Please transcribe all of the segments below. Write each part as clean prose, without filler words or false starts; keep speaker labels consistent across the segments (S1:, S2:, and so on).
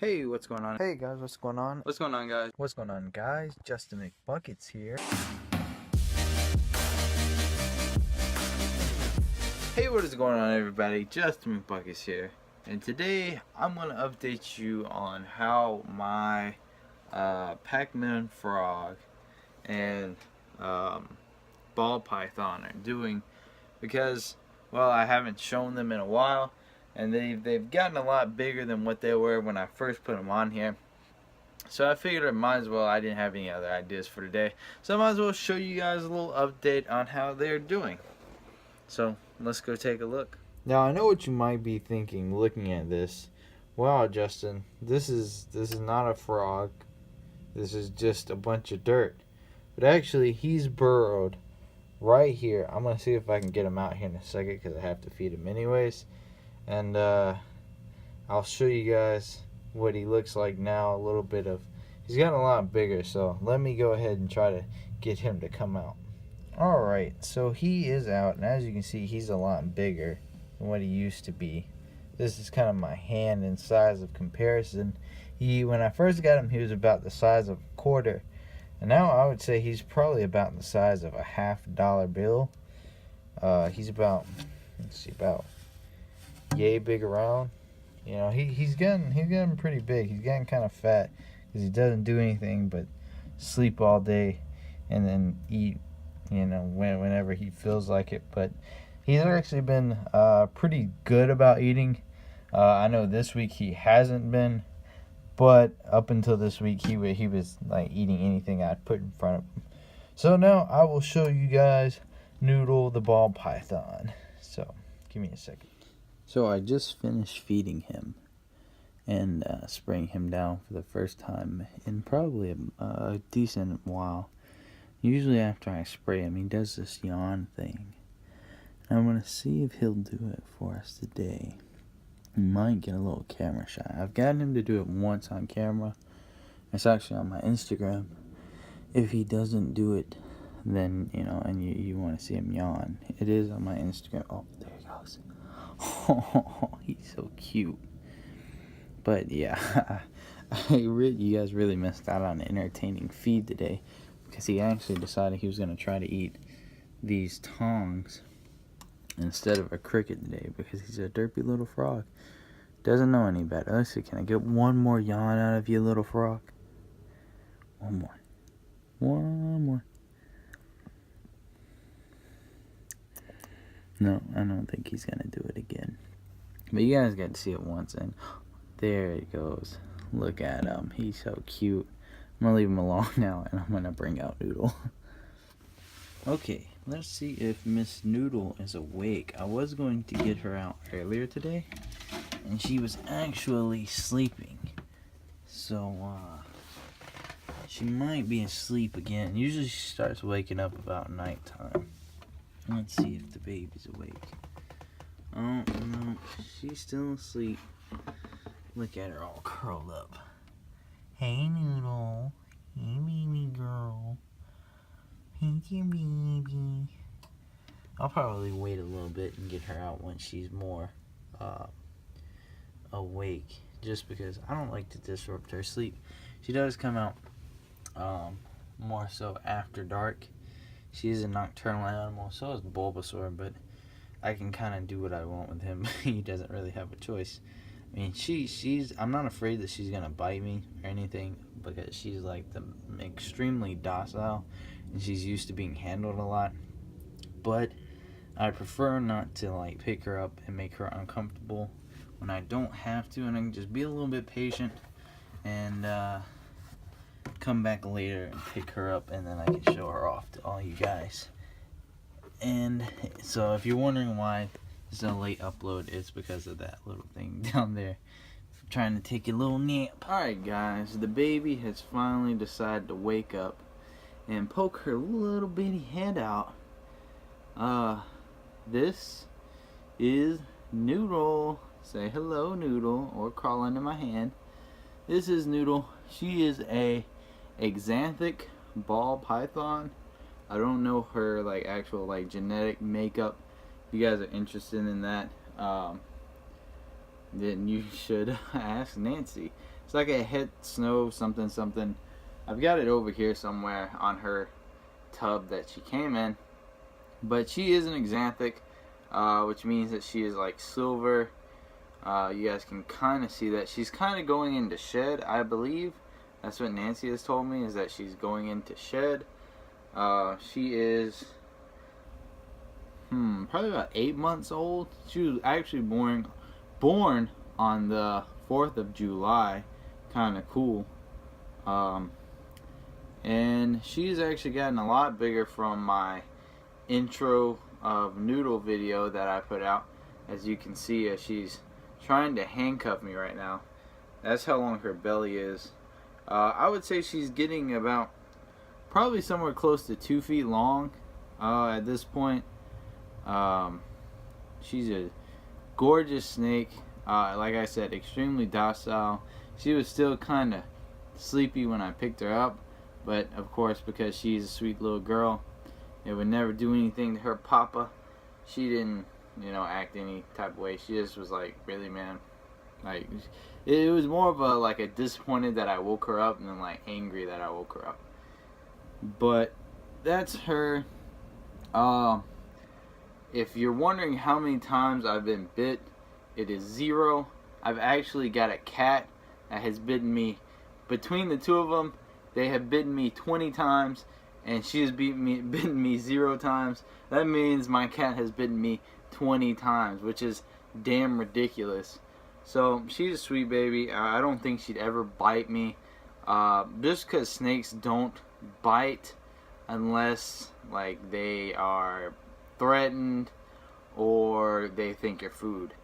S1: Hey, what's going on?
S2: Hey guys, what's going on?
S1: What's going on, guys?
S2: What's going on, guys? Justin McBuckets here.
S1: Hey, what is going on, everybody? Justin McBuckets here. And today, I'm going to update you on how my Pac-Man frog and ball python are doing. Because, well, I haven't shown them in a while. And they've gotten a lot bigger than what they were when I first put them on here. So I figured I might as well, I didn't have any other ideas for today, so I might as well show you guys a little update on how they're doing. So let's go take a look.
S2: Now I know what you might be thinking looking at this. Wow, Justin, this is not a frog. This is just a bunch of dirt. But actually, he's burrowed right here. I'm gonna see if I can get him out here in a second because I have to feed him anyways. And I'll show you guys what he looks like now. A little bit of, he's gotten a lot bigger, so let me go ahead and try to get him to come out. Alright, so he is out, and as you can see, he's a lot bigger than what he used to be. This is kind of my hand in size of comparison. When I first got him, he was about the size of a quarter, and now I would say he's probably about the size of a $50 bill. He's about, let's see, about yay big around. You know, he's getting pretty big. He's getting kind of fat because he doesn't do anything but sleep all day and then eat, you know, whenever he feels like it. But he's actually been pretty good about eating. I know this week he hasn't been, but up until this week he was like eating anything I'd put in front of him. So now I will show you guys Noodle the ball python. So give me a second.
S1: So I just finished feeding him and spraying him down for the first time in probably a decent while. Usually after I spray him, he does this yawn thing. And I'm going to see if he'll do it for us today. We might get a little camera shot. I've gotten him to do it once on camera. It's actually on my Instagram. If he doesn't do it, then, you know, and you want to see him yawn, it is on my Instagram. Oh, there he goes. Oh, he's so cute. But yeah, you guys really missed out on an entertaining feed today, because he actually decided he was going to try to eat these tongs instead of a cricket today, because he's a derpy little frog. Doesn't know any better. Let's see, can I get one more yawn out of you, little frog? One more. One more. No, I don't think he's going to do it again. But you guys got to see it once, and there it goes. Look at him. He's so cute. I'm going to leave him alone now, and I'm going to bring out Noodle. Okay, let's see if Miss Noodle is awake. I was going to get her out earlier today, and she was actually sleeping. So, she might be asleep again. Usually she starts waking up about nighttime. Let's see if the baby's awake. Oh, no, she's still asleep. Look at her all curled up. Hey, Noodle. Hey, baby girl. Hey, your baby. I'll probably wait a little bit and get her out when she's more awake, just because I don't like to disrupt her sleep. She does come out more so after dark. She's a nocturnal animal, so is Bulbasaur, but I can kind of do what I want with him. He doesn't really have a choice. I mean, I'm not afraid that she's going to bite me or anything, because she's like extremely docile, and she's used to being handled a lot. But I prefer not to like pick her up and make her uncomfortable when I don't have to, and I can just be a little bit patient and come back later and pick her up, and then I can show her off to all you guys. And so if you're wondering why it's a late upload, it's because of that little thing down there trying to take a little nap. Alright guys, the baby has finally decided to wake up and poke her little bitty head out. This is Noodle. Say hello, Noodle, or crawl under my hand. This is Noodle. She is a exanthic ball python. I don't know her like actual like genetic makeup. If you guys are interested in that, then you should ask Nancy. It's like a het snow something something. I've got it over here somewhere on her tub that she came in. But she is an xanthic, which means that she is like silver. You guys can kind of see that she's kind of going into shed, I believe. That's what Nancy has told me, is that she's going into shed. She is probably about 8 months old. She was actually born on the 4th of July. Kind of cool. And she's actually gotten a lot bigger from my intro of Noodle video that I put out. As you can see, as she's trying to handcuff me right now. That's how long her belly is. I would say she's getting about probably somewhere close to 2 feet long at this point. She's a gorgeous snake. Like I said, extremely docile. She was still kind of sleepy when I picked her up, but of course, because she's a sweet little girl, it would never do anything to her papa. She didn't, act any type of way. She just was like, really, man? Like, it was more of a disappointed that I woke her up than like angry that I woke her up. But that's her. If you're wondering how many times I've been bit, it is 0. I've actually got a cat that has bitten me. Between the two of them, they have bitten me 20 times, and she has bitten me 0 times. That means my cat has bitten me 20 times, which is damn ridiculous. So she's a sweet baby. I don't think she'd ever bite me. Just because snakes don't bite unless like they are threatened or they think you're food.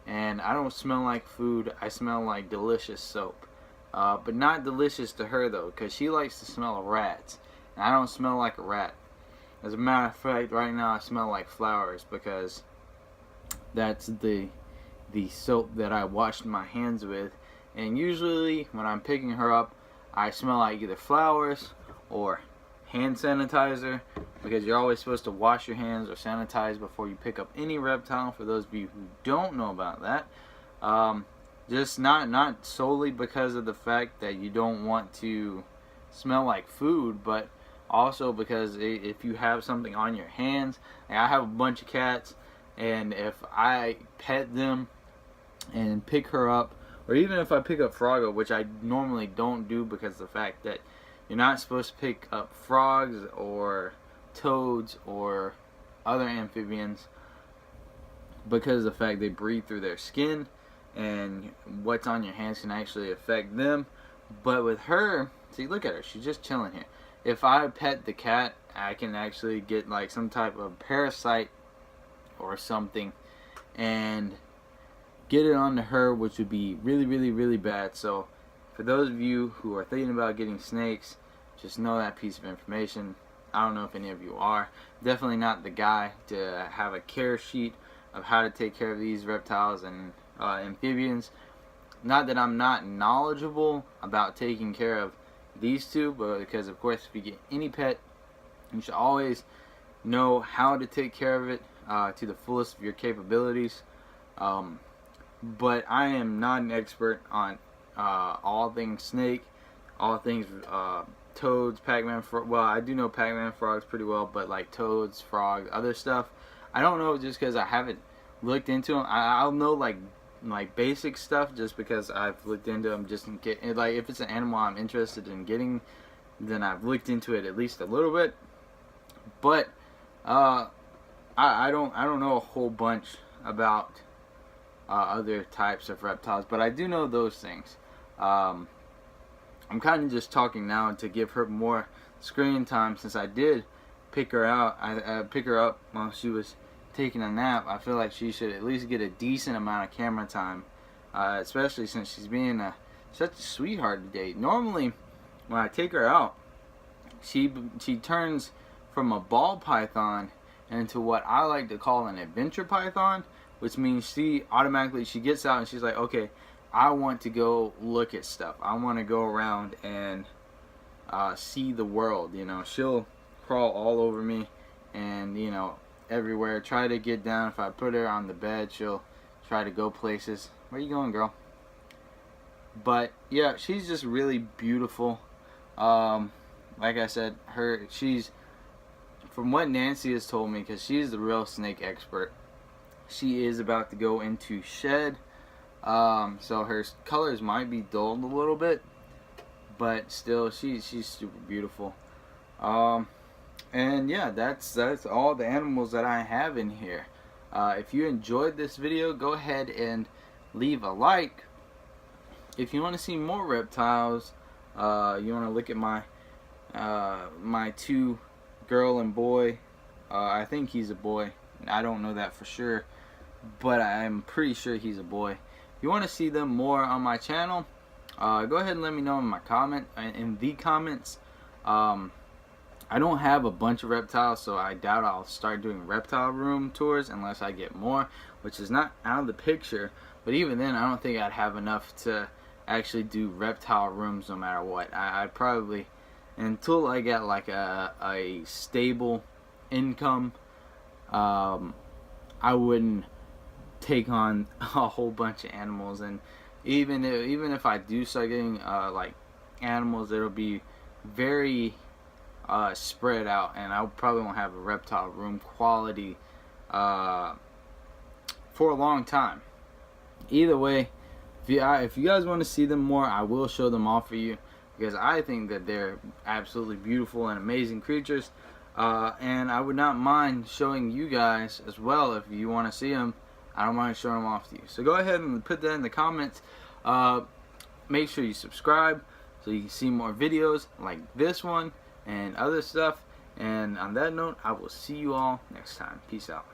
S1: And I don't smell like food. I smell like delicious soap. But not delicious to her though, because she likes to smell of rats. And I don't smell like a rat. As a matter of fact, right now I smell like flowers because that's the soap that I washed my hands with. And usually when I'm picking her up, I smell like either flowers or hand sanitizer, because you're always supposed to wash your hands or sanitize before you pick up any reptile, for those of you who don't know about that. Just not solely because of the fact that you don't want to smell like food, but also because if you have something on your hands, like I have a bunch of cats, and if I pet them and pick her up, or even if I pick up Froggo, which I normally don't do because of the fact that you're not supposed to pick up frogs or toads or other amphibians because of the fact they breathe through their skin, and what's on your hands can actually affect them. But with her, see, look at her, she's just chilling here. If I pet the cat, I can actually get like some type of parasite or something and get it onto her, which would be really, really, really bad. So for those of you who are thinking about getting snakes, just know that piece of information. I don't know if any of you are. Definitely not the guy to have a care sheet of how to take care of these reptiles and amphibians. Not that I'm not knowledgeable about taking care of these two, but because of course if you get any pet, you should always know how to take care of it to the fullest of your capabilities. But I am not an expert on all things snake, all things toads, Pac-Man well, I do know Pac-Man frogs pretty well, but like toads, frogs, other stuff, I don't know, just because I haven't looked into them. I'll know like basic stuff just because I've looked into them, just in case, like if it's an animal I'm interested in getting, then I've looked into it at least a little bit. But I don't know a whole bunch about other types of reptiles, but I do know those things. I'm kind of just talking now to give her more screen time, since I did pick her out. I pick her up while she was taking a nap. I feel like she should at least get a decent amount of camera time, especially since she's being such a sweetheart today. Normally, when I take her out, she turns from a ball python into what I like to call an adventure python, which means she gets out and she's like, okay, I want to go look at stuff. I want to go around and see the world. She'll crawl all over me and everywhere. Try to get down. If I put her on the bed, she'll try to go places. Where you going, girl? But yeah, she's just really beautiful. Like I said, she's, from what Nancy has told me, because she's the real snake expert, she is about to go into shed. So her colors might be dulled a little bit, but still, she's super beautiful. And yeah, that's all the animals that I have in here. If you enjoyed this video, go ahead and leave a like. If you want to see more reptiles, you want to look at my my two, girl and boy. I think he's a boy. I don't know that for sure, but I'm pretty sure he's a boy. If you want to see them more on my channel, go ahead and let me know in the comments. I don't have a bunch of reptiles, so I doubt I'll start doing reptile room tours unless I get more, which is not out of the picture. But even then, I don't think I'd have enough to actually do reptile rooms no matter what. I'd probably, until I get like a stable income, I wouldn't take on a whole bunch of animals. And even if I do start getting like animals, it'll be very spread out, and I probably won't have a reptile room quality for a long time. Either way, if you guys want to see them more, I will show them all for you, because I think that they're absolutely beautiful and amazing creatures, and I would not mind showing you guys as well. If you want to see them, I don't mind showing them off to you. So go ahead and put that in the comments. Make sure you subscribe so you can see more videos like this one and other stuff. And on that note, I will see you all next time. Peace out.